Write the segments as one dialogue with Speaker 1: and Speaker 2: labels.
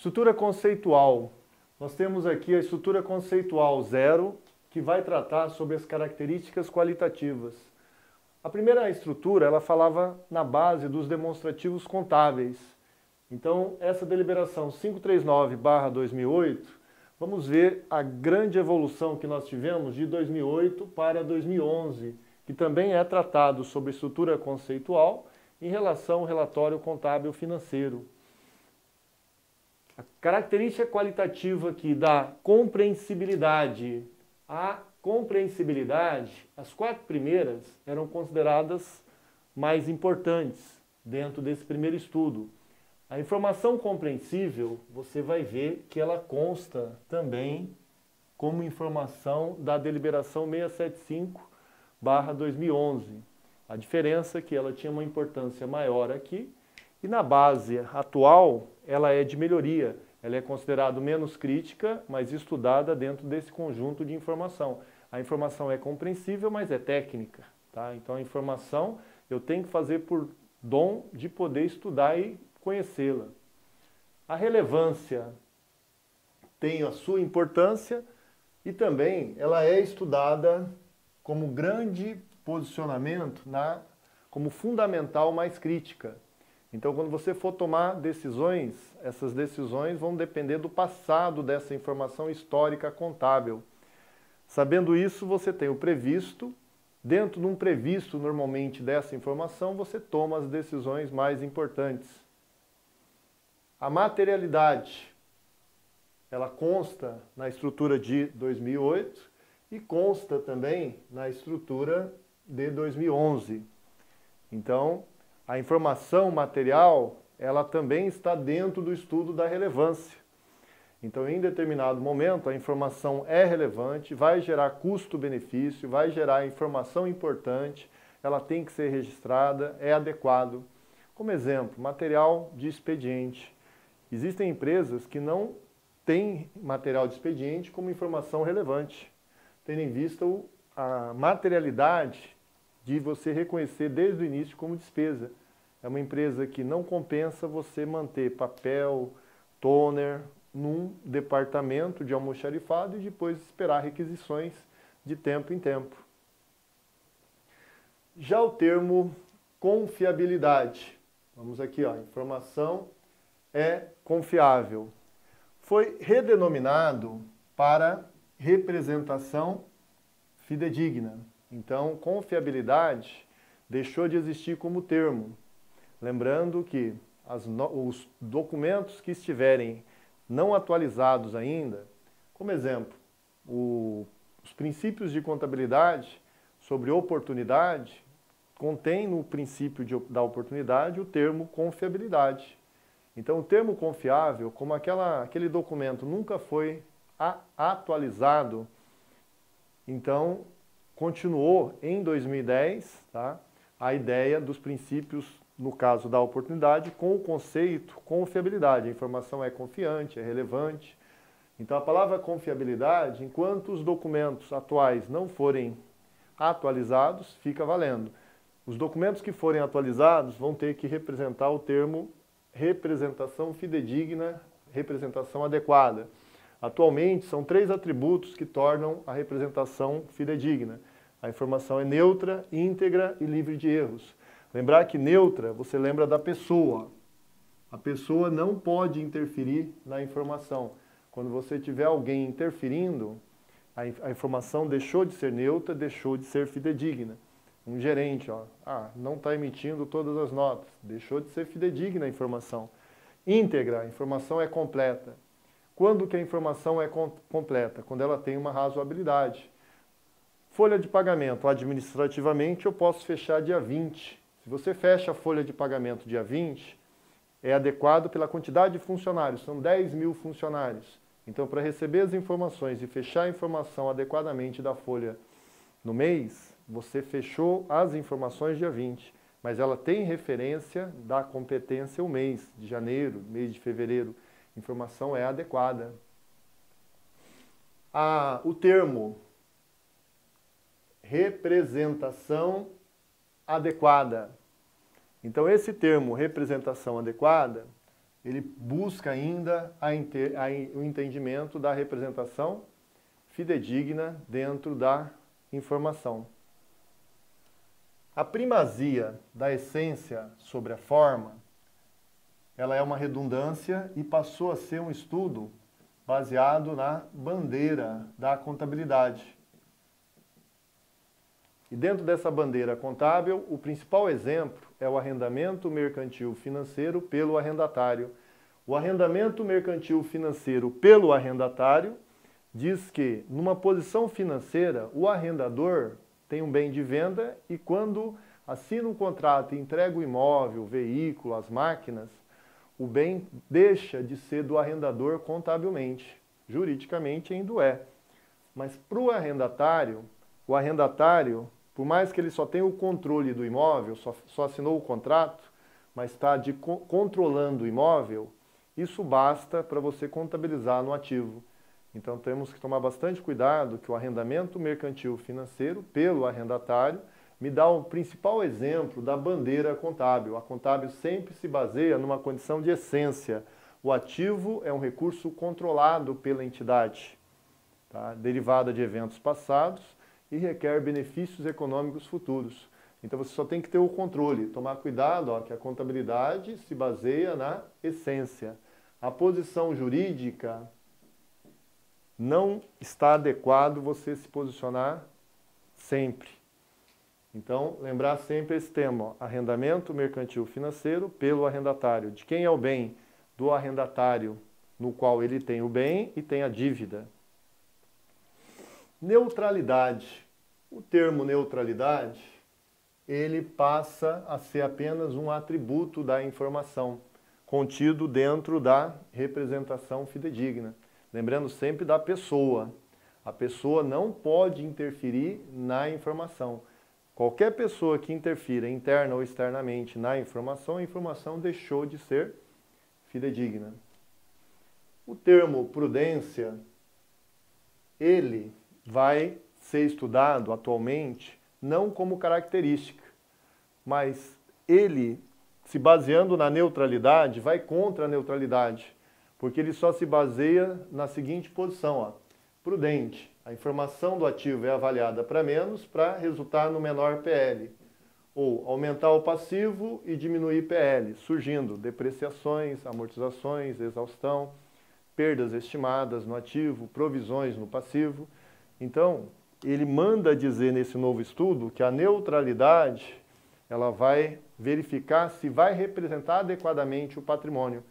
Speaker 1: Estrutura conceitual. Nós temos aqui a estrutura conceitual 0, que vai tratar sobre as características qualitativas. A primeira estrutura, ela falava na base dos demonstrativos contábeis. Então, essa deliberação 539/2008, vamos ver a grande evolução que nós tivemos de 2008 para 2011, que também é tratado sobre estrutura conceitual em relação ao relatório contábil financeiro. A característica qualitativa aqui da compreensibilidade. A compreensibilidade, as 4 primeiras eram consideradas mais importantes dentro desse primeiro estudo. A informação compreensível, você vai ver que ela consta também como informação da deliberação 675/2011. A diferença é que ela tinha uma importância maior aqui e na base atual ela é de melhoria. Ela é considerada menos crítica, mas estudada dentro desse conjunto de informação. A informação é compreensível, mas é técnica. Tá? Então a informação eu tenho que fazer por dom de poder estudar e conhecê-la. A relevância tem a sua importância e também ela é estudada como grande posicionamento, como fundamental mais crítica. Então, quando você for tomar decisões, essas decisões vão depender do passado dessa informação histórica contábil. Sabendo isso, você tem o previsto. Dentro de um previsto, normalmente, dessa informação, você toma as decisões mais importantes. A materialidade, ela consta na estrutura de 2008 e consta também na estrutura de 2011. Então, a informação material, ela também está dentro do estudo da relevância. Então, em determinado momento, a informação é relevante, vai gerar custo-benefício, vai gerar informação importante, ela tem que ser registrada, é adequado. Como exemplo, material de expediente. Existem empresas que não têm material de expediente como informação relevante, tendo em vista a materialidade de você reconhecer desde o início como despesa. É uma empresa que não compensa você manter papel, toner, num departamento de almoxarifado e depois esperar requisições de tempo em tempo. Já o termo confiabilidade. Vamos aqui, ó, informação é confiável. Foi redenominado para representação fidedigna. Então, confiabilidade deixou de existir como termo. Lembrando que os documentos que estiverem não atualizados ainda, como exemplo, os princípios de contabilidade sobre oportunidade, contém no princípio da oportunidade o termo confiabilidade. Então, o termo confiável, como aquele documento nunca foi atualizado, então continuou em 2010, tá, a ideia dos princípios, no caso da oportunidade, com o conceito confiabilidade. A informação é confiante, é relevante. Então a palavra confiabilidade, enquanto os documentos atuais não forem atualizados, fica valendo. Os documentos que forem atualizados vão ter que representar o termo representação fidedigna, representação adequada. Atualmente, são 3 atributos que tornam a representação fidedigna. A informação é neutra, íntegra e livre de erros. Lembrar que neutra, você lembra da pessoa. A pessoa não pode interferir na informação. Quando você tiver alguém interferindo, a informação deixou de ser neutra, deixou de ser fidedigna. Um gerente, ó, não está emitindo todas as notas, deixou de ser fidedigna a informação. Íntegra, a informação é completa. Quando que a informação é completa? Quando ela tem uma razoabilidade. Folha de pagamento, administrativamente eu posso fechar dia 20. Se você fecha a folha de pagamento dia 20, é adequado pela quantidade de funcionários, são 10.000 funcionários. Então, para receber as informações e fechar a informação adequadamente da folha no mês, você fechou as informações dia 20, mas ela tem referência da competência o mês de janeiro, mês de fevereiro. A informação é adequada. O termo representação adequada. Então, esse termo representação adequada, ele busca ainda o entendimento da representação fidedigna dentro da informação. A primazia da essência sobre a forma, ela é uma redundância e passou a ser um estudo baseado na bandeira da contabilidade. E dentro dessa bandeira contábil, o principal exemplo é o arrendamento mercantil financeiro pelo arrendatário. O arrendamento mercantil financeiro pelo arrendatário diz que, numa posição financeira, o arrendador tem um bem de venda e quando assina um contrato e entrega o imóvel, o veículo, as máquinas, o bem deixa de ser do arrendador contabilmente. Juridicamente ainda é. Mas para o arrendatário, por mais que ele só tenha o controle do imóvel, só assinou o contrato, mas está controlando o imóvel, isso basta para você contabilizar no ativo. Então temos que tomar bastante cuidado que o arrendamento mercantil financeiro pelo arrendatário me dá o principal exemplo da bandeira contábil. A contábil sempre se baseia numa condição de essência. O ativo é um recurso controlado pela entidade, tá? Derivada de eventos passados e requer benefícios econômicos futuros. Então você só tem que ter o controle, tomar cuidado que a contabilidade se baseia na essência. A posição jurídica não está adequado você se posicionar sempre. Então, lembrar sempre esse tema, arrendamento mercantil financeiro pelo arrendatário. De quem é o bem? Do arrendatário, no qual ele tem o bem e tem a dívida. Neutralidade. O termo neutralidade, ele passa a ser apenas um atributo da informação, contido dentro da representação fidedigna. Lembrando sempre da pessoa. A pessoa não pode interferir na informação. Qualquer pessoa que interfira interna ou externamente na informação, a informação deixou de ser fidedigna. O termo prudência, ele vai ser estudado atualmente não como característica, mas ele, se baseando na neutralidade, vai contra a neutralidade, porque ele só se baseia na seguinte posição, prudente. A informação do ativo é avaliada para menos para resultar no menor PL. Ou aumentar o passivo e diminuir PL, surgindo depreciações, amortizações, exaustão, perdas estimadas no ativo, provisões no passivo. Então, ele manda dizer nesse novo estudo que a neutralidade ela vai verificar se vai representar adequadamente o patrimônio.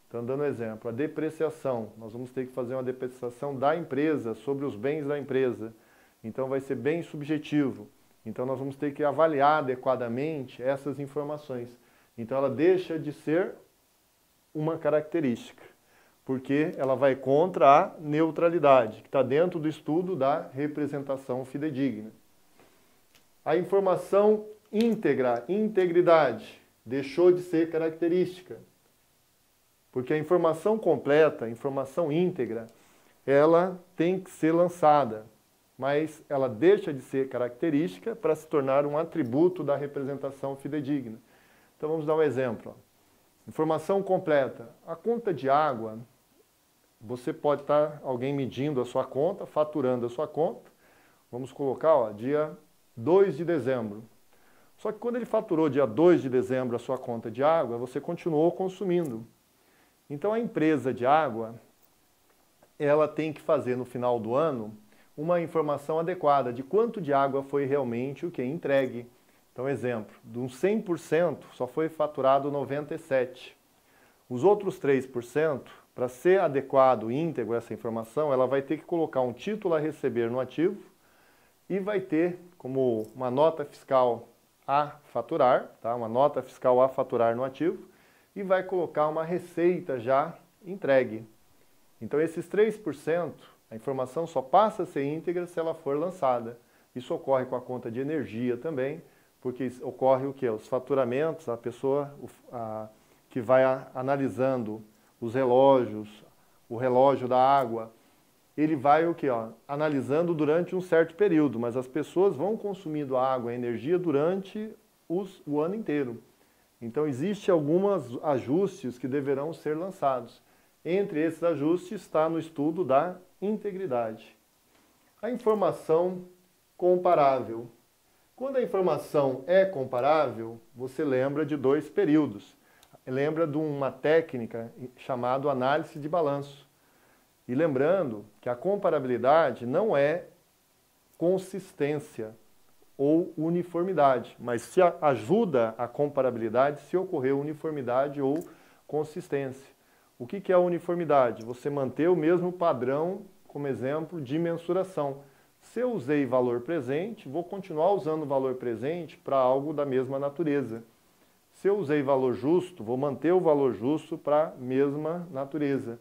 Speaker 1: Então, dando exemplo, a depreciação, nós vamos ter que fazer uma depreciação da empresa sobre os bens da empresa. Então, vai ser bem subjetivo. Então, nós vamos ter que avaliar adequadamente essas informações. Então, ela deixa de ser uma característica, porque ela vai contra a neutralidade, que está dentro do estudo da representação fidedigna. A informação íntegra, integridade, deixou de ser característica. Porque a informação completa, a informação íntegra, ela tem que ser lançada, mas ela deixa de ser característica para se tornar um atributo da representação fidedigna. Então vamos dar um exemplo. Informação completa. A conta de água, você pode estar alguém medindo a sua conta, faturando a sua conta. Vamos colocar, dia 2 de dezembro. Só que quando ele faturou dia 2 de dezembro a sua conta de água, você continuou consumindo. Então, a empresa de água, ela tem que fazer no final do ano uma informação adequada de quanto de água foi realmente o que entregue. Então, exemplo, de uns 100% só foi faturado 97%. Os outros 3%, para ser adequado e íntegro essa informação, ela vai ter que colocar um título a receber no ativo e vai ter como uma nota fiscal a faturar, tá? Uma nota fiscal a faturar no ativo, e vai colocar uma receita já entregue. Então esses 3%, a informação só passa a ser íntegra se ela for lançada. Isso ocorre com a conta de energia também, porque ocorre o quê? Os faturamentos, a pessoa que vai analisando os relógios, o relógio da água, ele vai o quê? Analisando durante um certo período, mas as pessoas vão consumindo a água, a energia durante o ano inteiro. Então, existem alguns ajustes que deverão ser lançados. Entre esses ajustes está no estudo da integridade. A informação comparável. Quando a informação é comparável, você lembra de dois períodos. Lembra de uma técnica chamada análise de balanço. E lembrando que a comparabilidade não é consistência ou uniformidade, mas se ajuda a comparabilidade se ocorrer uniformidade ou consistência. O que é a uniformidade? Você manter o mesmo padrão, como exemplo, de mensuração. Se eu usei valor presente, vou continuar usando valor presente para algo da mesma natureza. Se eu usei valor justo, vou manter o valor justo para a mesma natureza.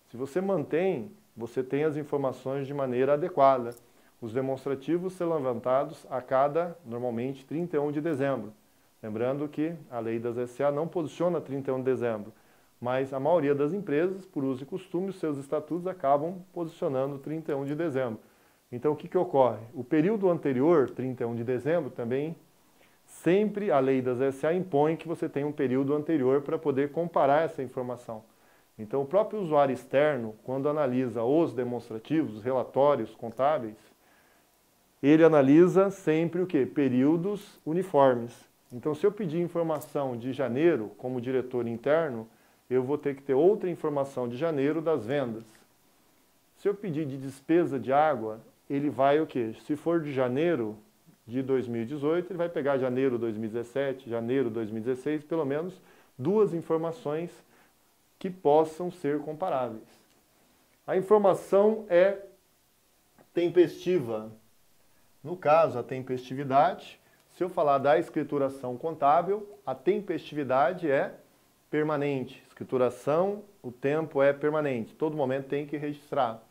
Speaker 1: Se você mantém, você tem as informações de maneira adequada. Os demonstrativos serão levantados a cada, normalmente, 31 de dezembro. Lembrando que a lei das SA não posiciona 31 de dezembro, mas a maioria das empresas, por uso e costume, os seus estatutos acabam posicionando 31 de dezembro. Então, o que ocorre? O período anterior, 31 de dezembro, também, sempre a lei das SA impõe que você tenha um período anterior para poder comparar essa informação. Então, o próprio usuário externo, quando analisa os demonstrativos, os relatórios contábeis, ele analisa sempre o quê? Períodos uniformes. Então, se eu pedir informação de janeiro, como diretor interno, eu vou ter que ter outra informação de janeiro das vendas. Se eu pedir de despesa de água, ele vai o quê? Se for de janeiro de 2018, ele vai pegar janeiro 2017, janeiro 2016, pelo menos duas informações que possam ser comparáveis. A informação é tempestiva. No caso, a tempestividade, se eu falar da escrituração contábil, a tempestividade é permanente. Escrituração, o tempo é permanente. Todo momento tem que registrar.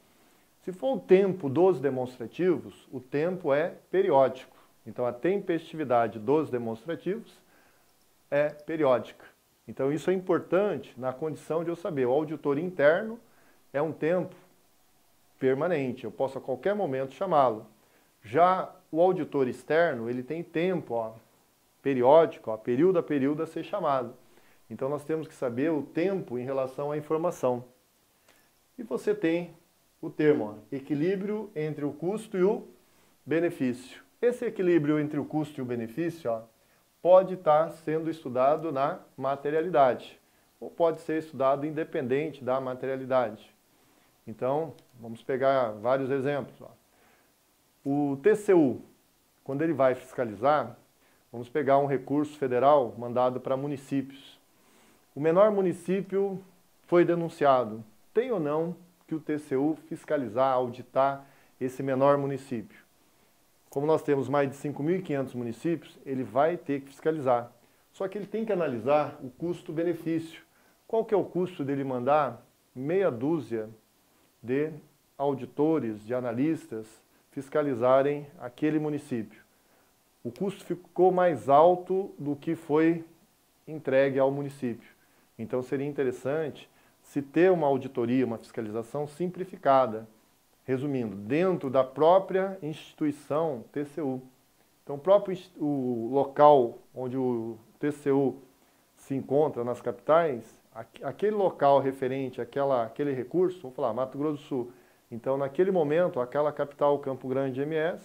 Speaker 1: Se for o tempo dos demonstrativos, o tempo é periódico. Então, a tempestividade dos demonstrativos é periódica. Então, isso é importante na condição de eu saber. O auditor interno é um tempo permanente. Eu posso a qualquer momento chamá-lo. Já o auditor externo, ele tem tempo periódico, período a período a ser chamado. Então, nós temos que saber o tempo em relação à informação. E você tem o termo, equilíbrio entre o custo e o benefício. Esse equilíbrio entre o custo e o benefício pode estar sendo estudado na materialidade, ou pode ser estudado independente da materialidade. Então, vamos pegar vários exemplos. O TCU, quando ele vai fiscalizar, vamos pegar um recurso federal mandado para municípios. O menor município foi denunciado. Tem ou não que o TCU fiscalizar, auditar esse menor município? Como nós temos mais de 5.500 municípios, ele vai ter que fiscalizar. Só que ele tem que analisar o custo-benefício. Qual que é o custo dele mandar meia dúzia de auditores, de analistas, fiscalizarem aquele município? O custo ficou mais alto do que foi entregue ao município. Então, seria interessante se ter uma auditoria, uma fiscalização simplificada, resumindo, dentro da própria instituição TCU. Então, o local onde o TCU se encontra nas capitais, aquele local referente àquele recurso, vamos falar, Mato Grosso do Sul. Então, naquele momento, aquela capital, Campo Grande MS,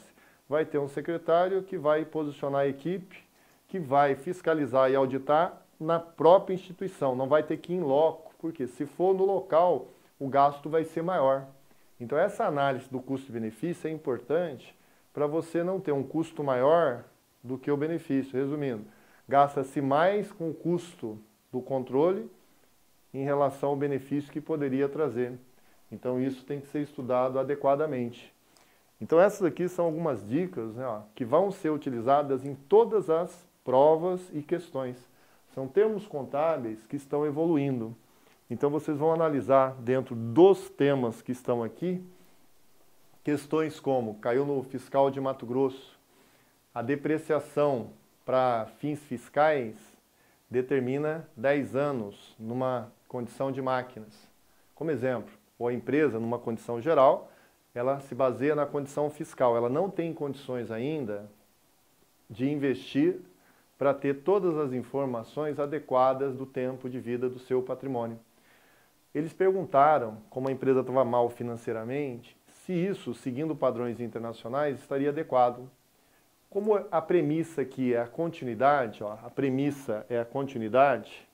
Speaker 1: vai ter um secretário que vai posicionar a equipe, que vai fiscalizar e auditar na própria instituição, não vai ter que ir em loco, porque se for no local, o gasto vai ser maior. Então, essa análise do custo-benefício é importante para você não ter um custo maior do que o benefício. Resumindo, gasta-se mais com o custo do controle em relação ao benefício que poderia trazer. Então, isso tem que ser estudado adequadamente. Então, essas aqui são algumas dicas, né, que vão ser utilizadas em todas as provas e questões. São termos contábeis que estão evoluindo. Então, vocês vão analisar dentro dos temas que estão aqui, questões como, caiu no fiscal de Mato Grosso, a depreciação para fins fiscais determina 10 anos numa condição de máquinas. Como exemplo, ou a empresa, numa condição geral, ela se baseia na condição fiscal. Ela não tem condições ainda de investir para ter todas as informações adequadas do tempo de vida do seu patrimônio. Eles perguntaram, como a empresa estava mal financeiramente, se isso, seguindo padrões internacionais, estaria adequado. Como a premissa aqui é a continuidade, ó, a premissa é a continuidade,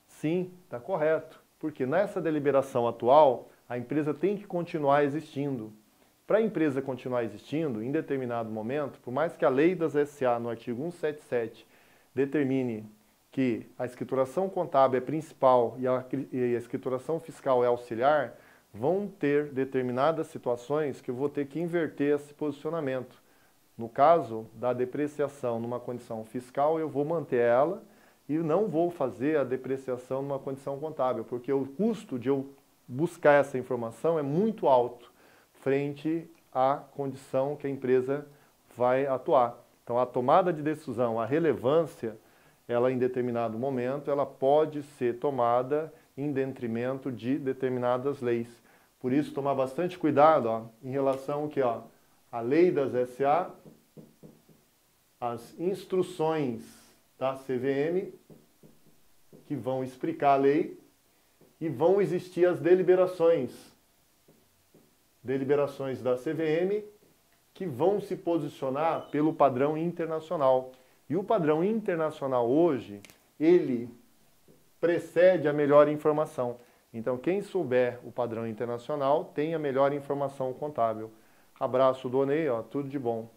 Speaker 1: sim, está correto. Porque nessa deliberação atual, a empresa tem que continuar existindo. Para a empresa continuar existindo, em determinado momento, por mais que a lei das SA, no artigo 177, determine que a escrituração contábil é principal e a escrituração fiscal é auxiliar, vão ter determinadas situações que eu vou ter que inverter esse posicionamento. No caso da depreciação numa condição fiscal, eu vou manter ela e não vou fazer a depreciação numa condição contábil, porque o custo de eu buscar essa informação é muito alto frente à condição que a empresa vai atuar. Então, a tomada de decisão, a relevância, ela em determinado momento, ela pode ser tomada em detrimento de determinadas leis. Por isso, tomar bastante cuidado ó, em relação ao que, ó, a lei das SA, as instruções da CVM, que vão explicar a lei, e vão existir as deliberações da CVM, que vão se posicionar pelo padrão internacional. E o padrão internacional hoje, ele precede a melhor informação. Então, quem souber o padrão internacional tem a melhor informação contábil. Abraço, Donei, ó, tudo de bom.